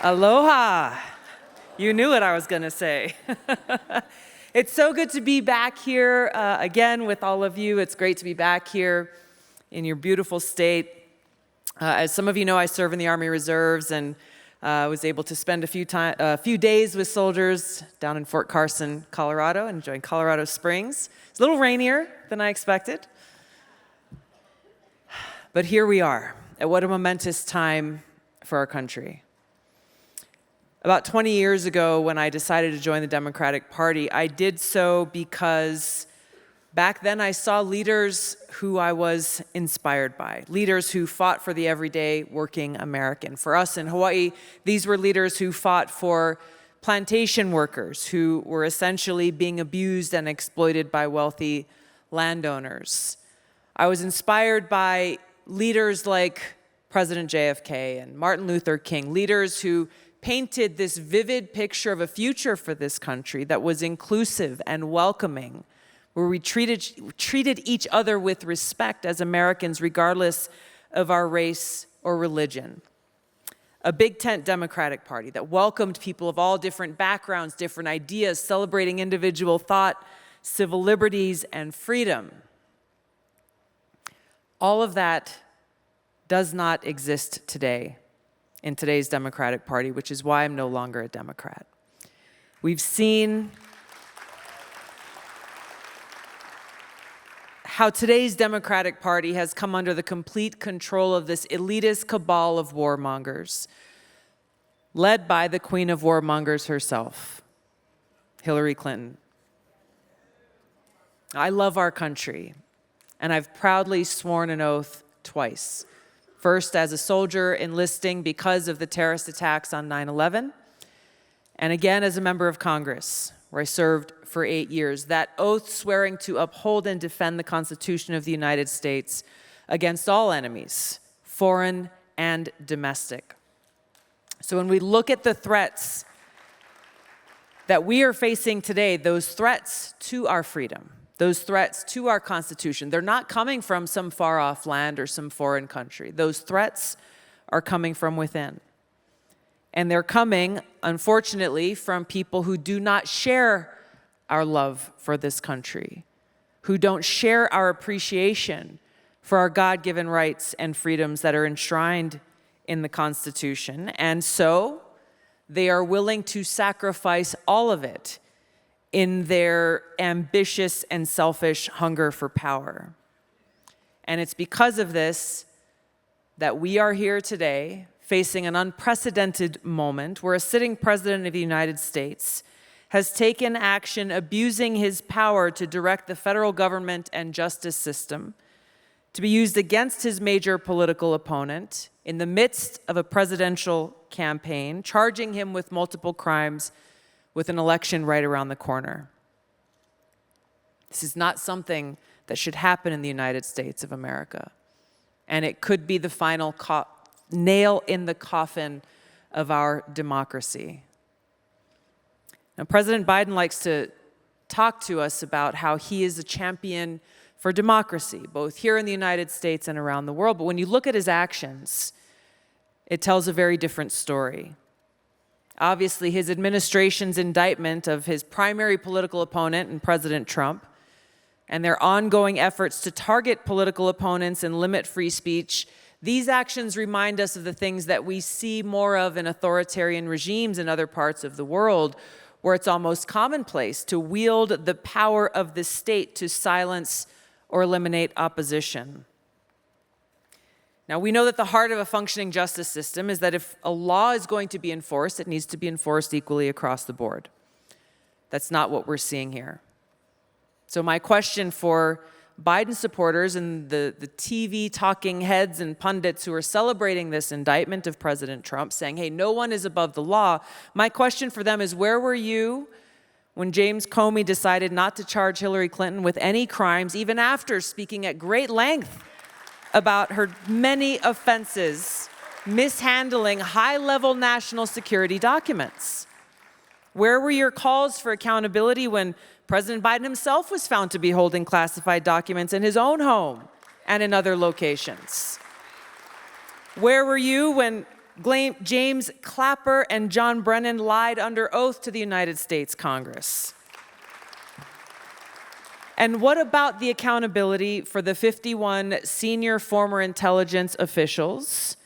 Aloha. You knew what I was going to say. It's so good to be back here again with all of you. It's great to be back here in your beautiful state. As some of you know, I serve in the Army Reserves and was able to spend a few days with soldiers down in Fort Carson, Colorado, enjoying Colorado Springs. It's a little rainier than I expected. But here we are, at what a momentous time for our country. About 20 years ago, when I decided to join the Democratic Party, I did so because back then I saw leaders who I was inspired by, leaders who fought for the everyday working American. For us in Hawaii, these were leaders who fought for plantation workers who were essentially being abused and exploited by wealthy landowners. I was inspired by leaders like President JFK and Martin Luther King, leaders who painted this vivid picture of a future for this country that was inclusive and welcoming, where we treated each other with respect as Americans, regardless of our race or religion. A big tent Democratic Party that welcomed people of all different backgrounds, different ideas, celebrating individual thought, civil liberties, and freedom. All of that does not exist today in today's Democratic Party, which is why I'm no longer a Democrat. We've seen how today's Democratic Party has come under the complete control of this elitist cabal of warmongers, led by the queen of warmongers herself, Hillary Clinton. I love our country, and I've proudly sworn an oath twice. First, as a soldier enlisting because of the terrorist attacks on 9/11, and again as a member of Congress, where I served for 8 years. That oath swearing to uphold and defend the Constitution of the United States against all enemies, foreign and domestic. So when we look at the threats that we are facing today, those threats to our freedom, those threats to our Constitution, they're not coming from some far-off land or some foreign country. Those threats are coming from within. And they're coming, unfortunately, from people who do not share our love for this country, who don't share our appreciation for our God-given rights and freedoms that are enshrined in the Constitution. And so they are willing to sacrifice all of it in their ambitious and selfish hunger for power. And it's because of this that we are here today facing an unprecedented moment where a sitting president of the United States has taken action abusing his power to direct the federal government and justice system to be used against his major political opponent in the midst of a presidential campaign, charging him with multiple crimes with an election right around the corner. This is not something that should happen in the United States of America. And it could be the final nail in the coffin of our democracy. Now, President Biden likes to talk to us about how he is a champion for democracy, both here in the United States and around the world. But when you look at his actions, it tells a very different story. Obviously, his administration's indictment of his primary political opponent and President Trump, and their ongoing efforts to target political opponents and limit free speech, these actions remind us of the things that we see more of in authoritarian regimes in other parts of the world, where it's almost commonplace to wield the power of the state to silence or eliminate opposition. Now, we know that the heart of a functioning justice system is that if a law is going to be enforced, it needs to be enforced equally across the board. That's not what we're seeing here. So my question for Biden supporters and the TV talking heads and pundits who are celebrating this indictment of President Trump, saying, hey, no one is above the law, my question for them is, where were you when James Comey decided not to charge Hillary Clinton with any crimes, even after speaking at great length about her many offenses, mishandling high-level national security documents? Where were your calls for accountability when President Biden himself was found to be holding classified documents in his own home and in other locations? Where were you when James Clapper and John Brennan lied under oath to the United States Congress. And what about the accountability for the 51 senior former intelligence officials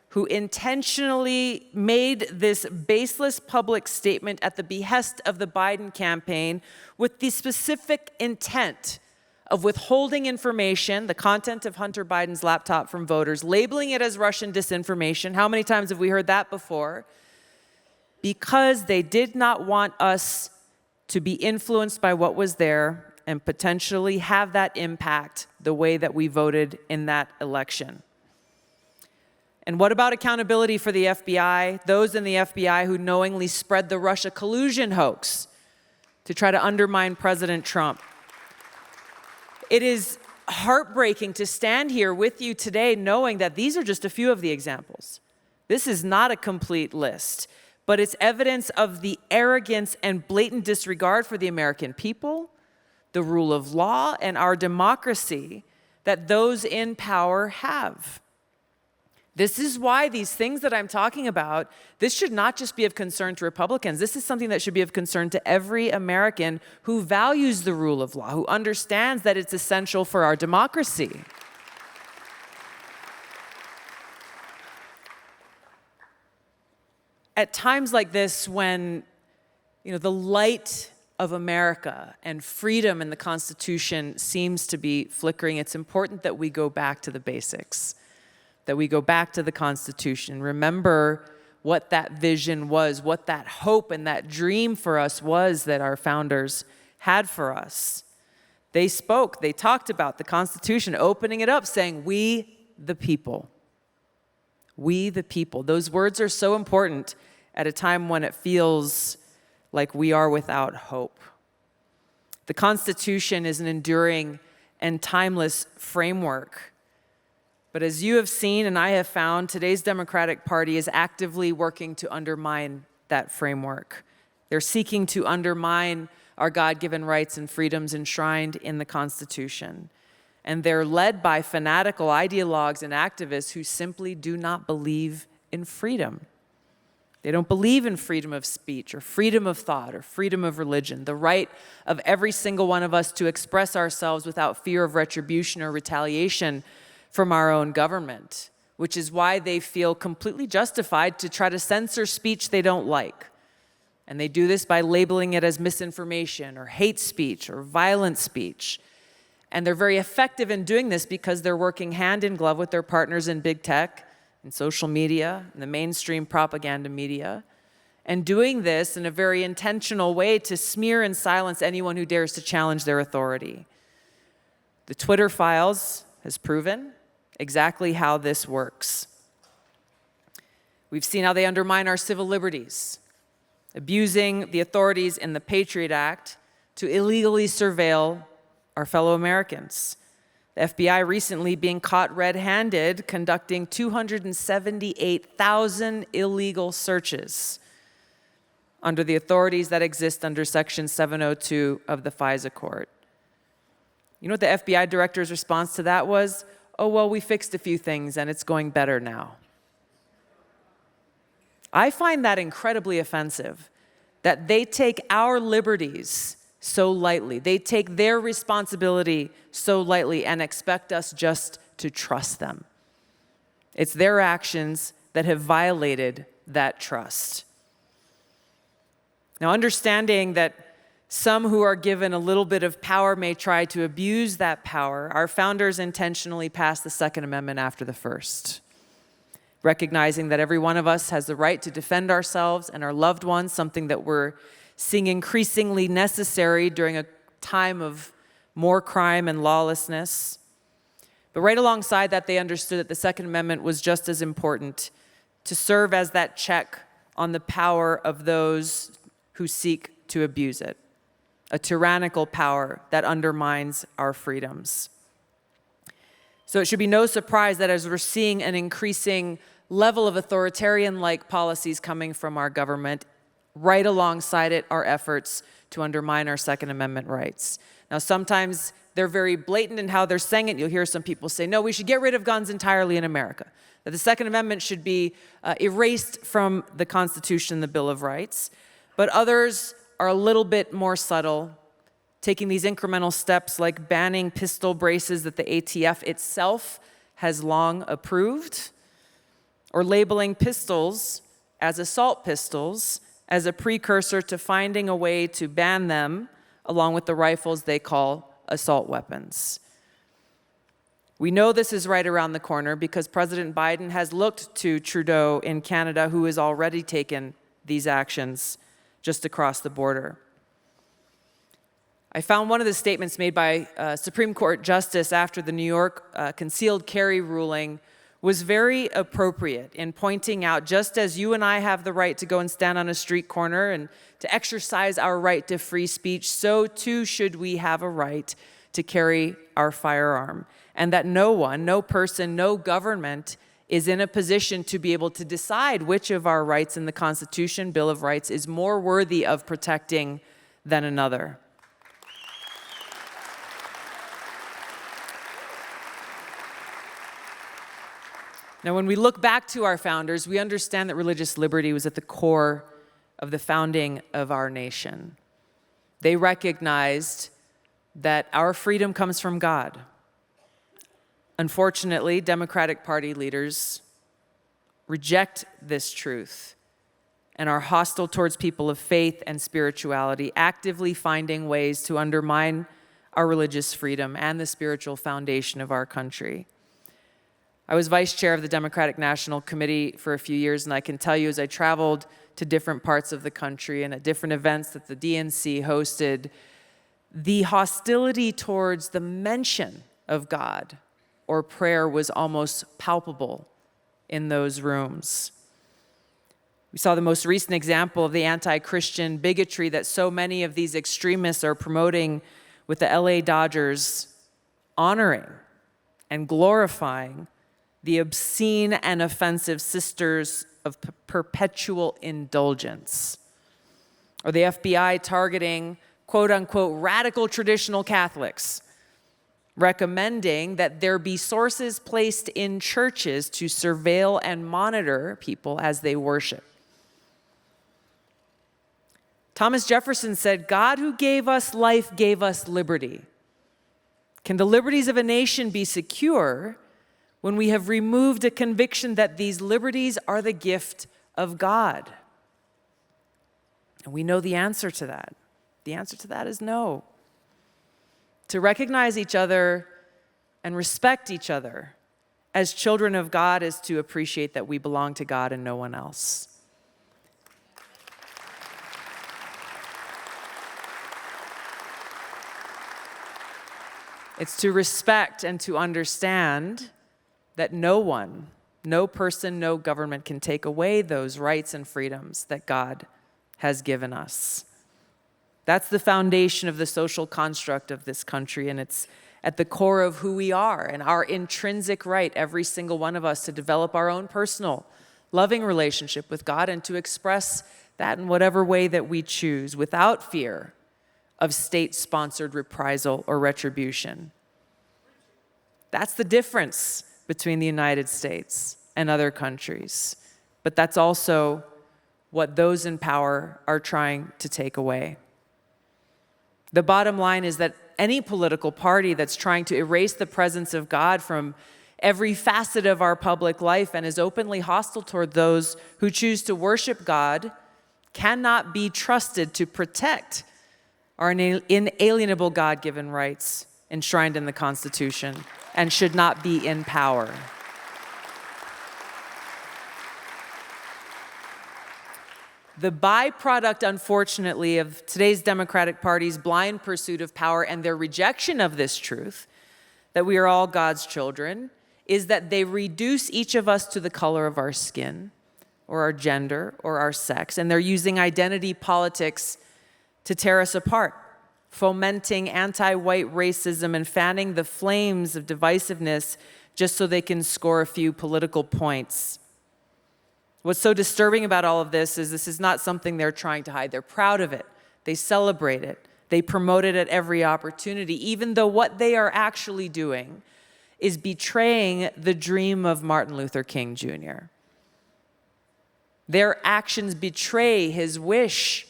who intentionally made this baseless public statement at the behest of the Biden campaign with the specific intent of withholding information, the content of Hunter Biden's laptop, from voters, labeling it as Russian disinformation? How many times have we heard that before? Because they did not want us to be influenced by what was there and potentially have that impact the way that we voted in that election. And what about accountability for the FBI, those in the FBI who knowingly spread the Russia collusion hoax to try to undermine President Trump? It is heartbreaking to stand here with you today knowing that these are just a few of the examples. This is not a complete list, but it's evidence of the arrogance and blatant disregard for the American people, the rule of law, and our democracy that those in power have. This is why these things that I'm talking about, this should not just be of concern to Republicans. This is something that should be of concern to every American who values the rule of law, who understands that it's essential for our democracy. At times like this, when the light of America and freedom in the Constitution seems to be flickering, it's important that we go back to the basics, that we go back to the Constitution. Remember what that vision was, what that hope and that dream for us was that our founders had for us. They spoke, they talked about the Constitution, opening it up, saying, "We the people." We the people. Those words are so important at a time when it feels like we are without hope. The Constitution is an enduring and timeless framework. But as you have seen and I have found, today's Democratic Party is actively working to undermine that framework. They're seeking to undermine our God-given rights and freedoms enshrined in the Constitution. And they're led by fanatical ideologues and activists who simply do not believe in freedom. They don't believe in freedom of speech or freedom of thought or freedom of religion, the right of every single one of us to express ourselves without fear of retribution or retaliation from our own government, which is why they feel completely justified to try to censor speech they don't like. And they do this by labeling it as misinformation or hate speech or violent speech. And they're very effective in doing this because they're working hand in glove with their partners in big tech, in social media, in the mainstream propaganda media, and doing this in a very intentional way to smear and silence anyone who dares to challenge their authority. The Twitter files has proven exactly how this works. We've seen how they undermine our civil liberties, abusing the authorities in the Patriot Act to illegally surveil our fellow Americans. The FBI recently being caught red-handed conducting 278,000 illegal searches under the authorities that exist under Section 702 of the FISA Court. You know what the FBI director's response to that was? "Oh, well, we fixed a few things and it's going better now." I find that incredibly offensive, that they take our liberties so lightly. They take their responsibility so lightly and expect us just to trust them. It's their actions that have violated that trust. Now, understanding that some who are given a little bit of power may try to abuse that power, our founders intentionally passed the Second Amendment after the First, recognizing that every one of us has the right to defend ourselves and our loved ones, something that we're seeing increasingly necessary during a time of more crime and lawlessness. But right alongside that, they understood that the Second Amendment was just as important to serve as that check on the power of those who seek to abuse it, a tyrannical power that undermines our freedoms. So it should be no surprise that as we're seeing an increasing level of authoritarian-like policies coming from our government, right alongside it are efforts to undermine our Second Amendment rights. Now, sometimes they're very blatant in how they're saying it. You'll hear some people say, no, we should get rid of guns entirely in America, that the Second Amendment should be erased from the Constitution and the Bill of Rights. But others are a little bit more subtle, taking these incremental steps like banning pistol braces that the ATF itself has long approved, or labeling pistols as assault pistols as a precursor to finding a way to ban them along with the rifles they call assault weapons. We know this is right around the corner because President Biden has looked to Trudeau in Canada, who has already taken these actions just across the border. I found one of the statements made by Supreme Court Justice after the New York concealed carry ruling was very appropriate in pointing out, just as you and I have the right to go and stand on a street corner and to exercise our right to free speech, so too should we have a right to carry our firearm. And that no one, no person, no government is in a position to be able to decide which of our rights in the Constitution, Bill of Rights, is more worthy of protecting than another. Now, when we look back to our founders, we understand that religious liberty was at the core of the founding of our nation. They recognized that our freedom comes from God. Unfortunately, Democratic Party leaders reject this truth and are hostile towards people of faith and spirituality, actively finding ways to undermine our religious freedom and the spiritual foundation of our country. I was vice chair of the Democratic National Committee for a few years, and I can tell you as I traveled to different parts of the country and at different events that the DNC hosted, the hostility towards the mention of God or prayer was almost palpable in those rooms. We saw the most recent example of the anti-Christian bigotry that so many of these extremists are promoting with the LA Dodgers honoring and glorifying the obscene and offensive Sisters of Perpetual Indulgence, or the FBI targeting quote-unquote radical traditional Catholics, recommending that there be sources placed in churches to surveil and monitor people as they worship. Thomas Jefferson said, "God who gave us life gave us liberty. Can the liberties of a nation be secure when we have removed a conviction that these liberties are the gift of God?" And we know the answer to that. The answer to that is no. To recognize each other and respect each other as children of God is to appreciate that we belong to God and no one else. It's to respect and to understand that no one, no person, no government can take away those rights and freedoms that God has given us. That's the foundation of the social construct of this country, and it's at the core of who we are and our intrinsic right, every single one of us, to develop our own personal, loving relationship with God and to express that in whatever way that we choose without fear of state-sponsored reprisal or retribution. That's the difference between the United States and other countries. But that's also what those in power are trying to take away. The bottom line is that any political party that's trying to erase the presence of God from every facet of our public life and is openly hostile toward those who choose to worship God cannot be trusted to protect our inalienable God-given rights enshrined in the Constitution and should not be in power. The byproduct, unfortunately, of today's Democratic Party's blind pursuit of power and their rejection of this truth, that we are all God's children, is that they reduce each of us to the color of our skin, or our gender, or our sex, and they're using identity politics to tear us apart, fomenting anti-white racism and fanning the flames of divisiveness just so they can score a few political points. What's so disturbing about all of this is not something they're trying to hide. They're proud of it. They celebrate it. They promote it at every opportunity, even though what they are actually doing is betraying the dream of Martin Luther King Jr. Their actions betray his wish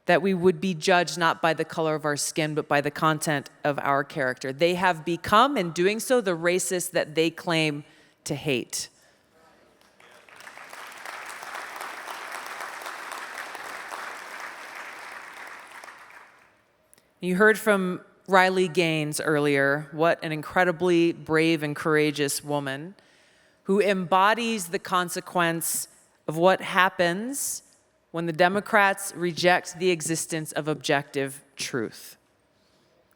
that we would be judged not by the color of our skin, but by the content of our character. They have become, in doing so, the racists that they claim to hate. You heard from Riley Gaines earlier. What an incredibly brave and courageous woman who embodies the consequence of what happens when the Democrats reject the existence of objective truth.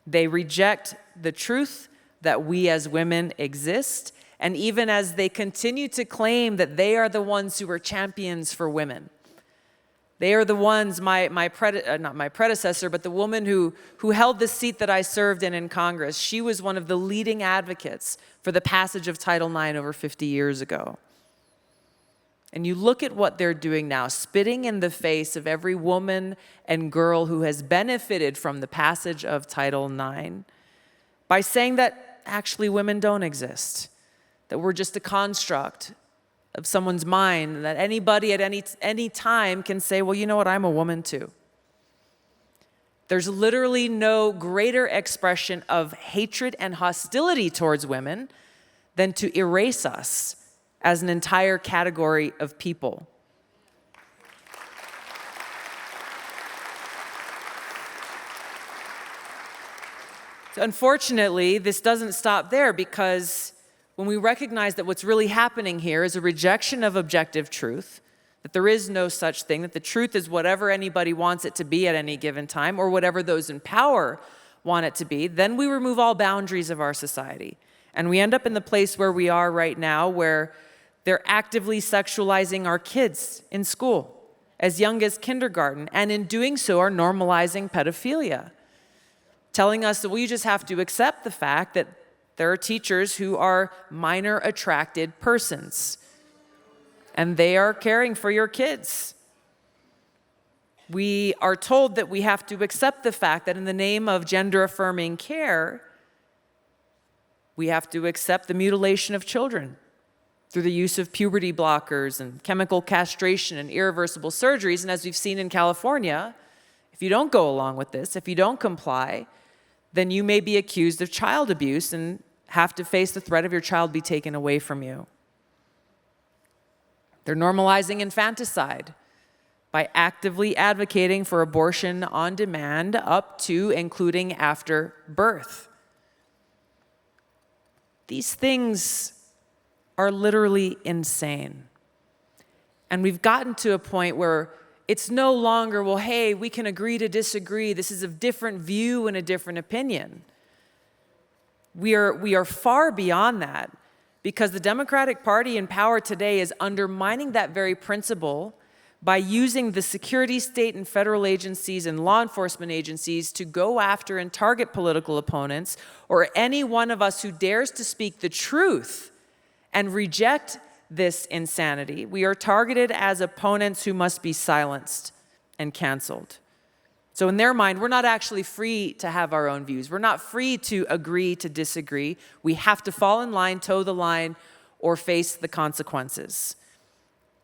They reject the truth that we as women exist, and even as they continue to claim that they are the ones who are champions for women. They are the ones, not my predecessor, but the woman who held the seat that I served in Congress. She was one of the leading advocates for the passage of Title IX over 50 years ago. And you look at what they're doing now, spitting in the face of every woman and girl who has benefited from the passage of Title IX by saying that actually women don't exist, that we're just a construct of someone's mind, that anybody at any time can say, well, you know what, I'm a woman too. There's literally no greater expression of hatred and hostility towards women than to erase us as an entire category of people. So unfortunately, this doesn't stop there, because when we recognize that what's really happening here is a rejection of objective truth, that there is no such thing, that the truth is whatever anybody wants it to be at any given time, or whatever those in power want it to be, then we remove all boundaries of our society. And we end up in the place where we are right now, where they're actively sexualizing our kids in school, as young as kindergarten, and in doing so are normalizing pedophilia, telling us that we just have to accept the fact that there are teachers who are minor-attracted persons, and they are caring for your kids. We are told that we have to accept the fact that in the name of gender-affirming care, we have to accept the mutilation of children through the use of puberty blockers and chemical castration and irreversible surgeries. And as we've seen in California, if you don't go along with this, if you don't comply, then you may be accused of child abuse and have to face the threat of your child be taken away from you. They're normalizing infanticide by actively advocating for abortion on demand up to, including after birth. These things are literally insane. And we've gotten to a point where it's no longer, well, hey, we can agree to disagree. This is a different view and a different opinion. We are far beyond that, because the Democratic Party in power today is undermining that very principle by using the security state and federal agencies and law enforcement agencies to go after and target political opponents, or any one of us who dares to speak the truth and reject this insanity. We are targeted as opponents who must be silenced and canceled. So in their mind, we're not actually free to have our own views. We're not free to agree to disagree. We have to fall in line, toe the line, or face the consequences.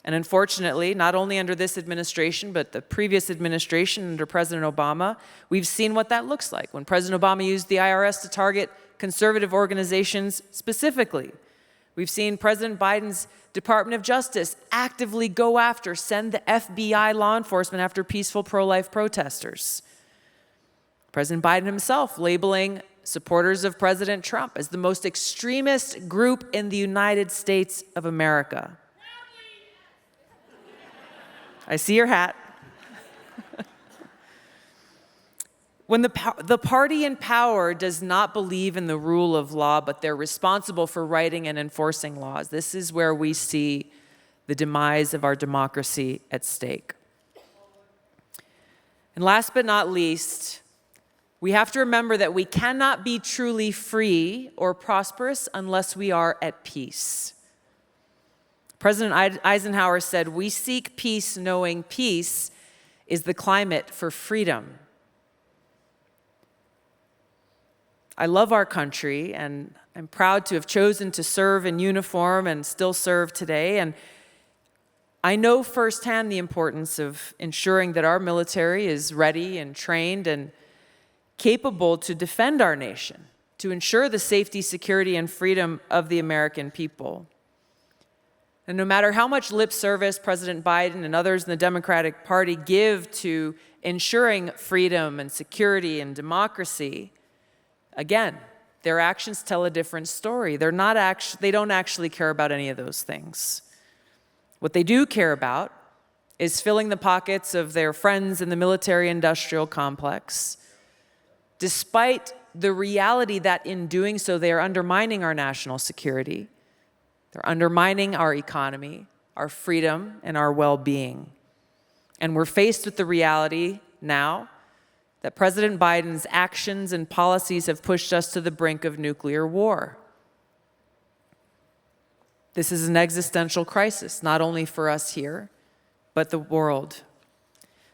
And unfortunately, not only under this administration, but the previous administration under President Obama, we've seen what that looks like. When President Obama used the IRS to target conservative organizations specifically, we've seen President Biden's Department of Justice actively go after, send the FBI law enforcement after peaceful pro-life protesters. President Biden himself labeling supporters of President Trump as the most extremist group in the United States of America. I see your hat. When the party in power does not believe in the rule of law, but they're responsible for writing and enforcing laws, this is where we see the demise of our democracy at stake. And last but not least, we have to remember that we cannot be truly free or prosperous unless we are at peace. President Eisenhower said, "We seek peace knowing peace is the climate for freedom." I love our country, and I'm proud to have chosen to serve in uniform and still serve today. And I know firsthand the importance of ensuring that our military is ready and trained and capable to defend our nation, to ensure the safety, security, and freedom of the American people. And no matter how much lip service President Biden and others in the Democratic Party give to ensuring freedom and security and democracy, again, their actions tell a different story. They don't actually care about any of those things. What they do care about is filling the pockets of their friends in the military-industrial complex, despite the reality that in doing so, they are undermining our national security. They're undermining our economy, our freedom, and our well-being. And we're faced with the reality now that President Biden's actions and policies have pushed us to the brink of nuclear war. This is an existential crisis, not only for us here, but the world.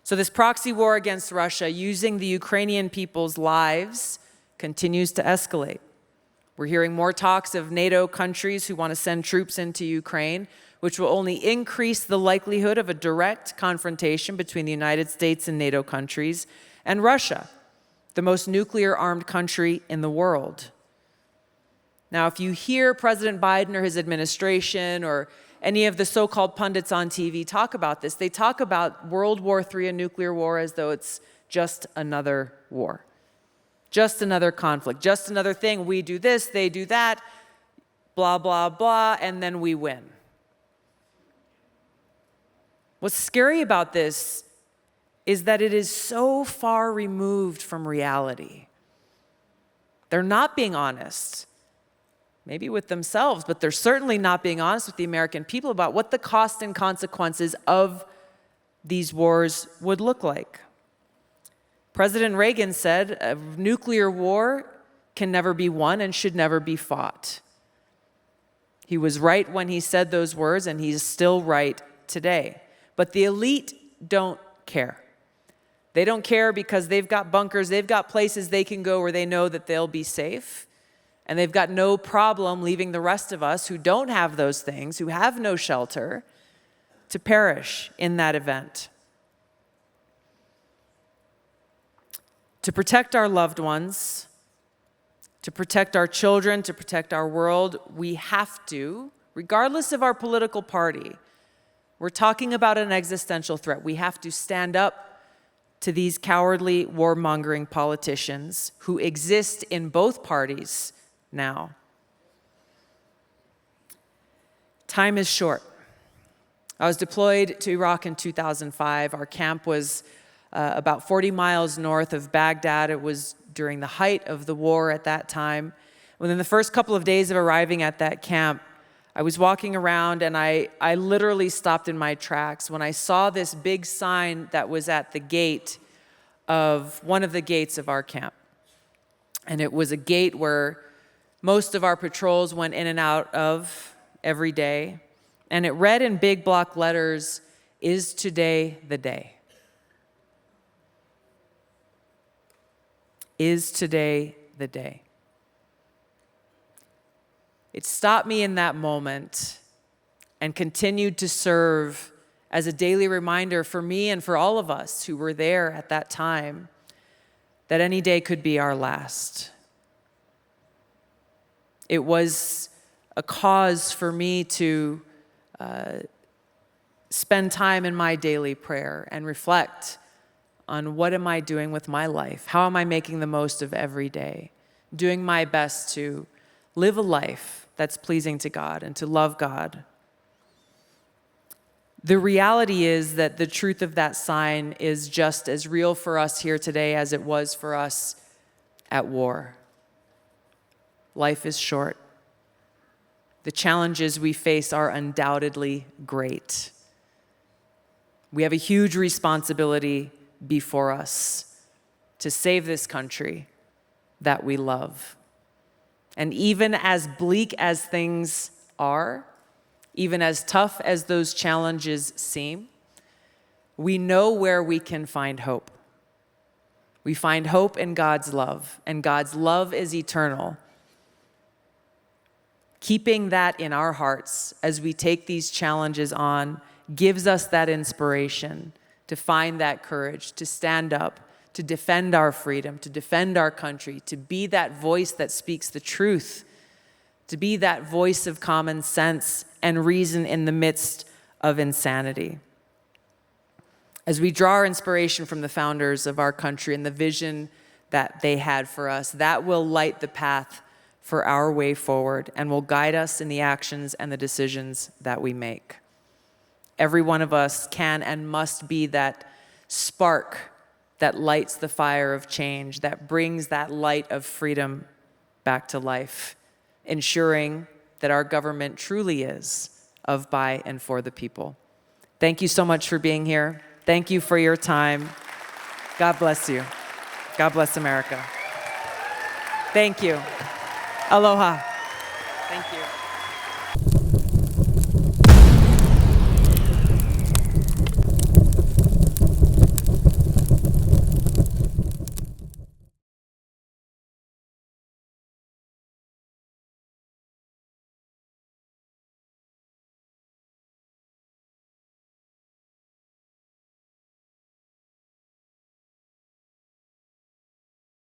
So this proxy war against Russia, using the Ukrainian people's lives, continues to escalate. We're hearing more talks of NATO countries who want to send troops into Ukraine, which will only increase the likelihood of a direct confrontation between the United States and NATO countries and Russia, the most nuclear-armed country in the world. Now, if you hear President Biden or his administration or any of the so-called pundits on TV talk about this, they talk about World War III and nuclear war as though it's just another war. Just another conflict, just another thing. We do this, they do that, blah, blah, blah, and then we win. What's scary about this is that it is so far removed from reality. They're not being honest, maybe with themselves, but they're certainly not being honest with the American people about what the cost and consequences of these wars would look like. President Reagan said a nuclear war can never be won and should never be fought. He was right when he said those words, and he's still right today. But the elite don't care. They don't care because they've got bunkers, they've got places they can go where they know that they'll be safe, and they've got no problem leaving the rest of us who don't have those things, who have no shelter, to perish in that event. To protect our loved ones, to protect our children, to protect our world, we have to, regardless of our political party, we're talking about an existential threat. We have to stand up to these cowardly, warmongering politicians who exist in both parties now. Time is short. I was deployed to Iraq in 2005. Our camp was about 40 miles north of Baghdad. It was during the height of the war at that time. Within the first couple of days of arriving at that camp, I was walking around and I literally stopped in my tracks when I saw this big sign that was at the gate of one of the gates of our camp. And it was a gate where most of our patrols went in and out of every day. And it read in big block letters, "Is today the day?" Is today the day? It stopped me in that moment and continued to serve as a daily reminder for me and for all of us who were there at that time that any day could be our last. It was a cause for me to spend time in my daily prayer and reflect on what am I doing with my life? How am I making the most of every day? Doing my best to live a life that's pleasing to God and to love God. The reality is that the truth of that sign is just as real for us here today as it was for us at war. Life is short. The challenges we face are undoubtedly great. We have a huge responsibility before us to save this country that we love. And even as bleak as things are, even as tough as those challenges seem, we know where we can find hope. We find hope in God's love, and God's love is eternal. Keeping that in our hearts as we take these challenges on gives us that inspiration to find that courage, to stand up, to defend our freedom, to defend our country, to be that voice that speaks the truth, to be that voice of common sense and reason in the midst of insanity. As we draw our inspiration from the founders of our country and the vision that they had for us, that will light the path for our way forward and will guide us in the actions and the decisions that we make. Every one of us can and must be that spark that lights the fire of change, that brings that light of freedom back to life, ensuring that our government truly is of, by, and for the people. Thank you so much for being here. Thank you for your time. God bless you. God bless America. Thank you. Aloha. Thank you.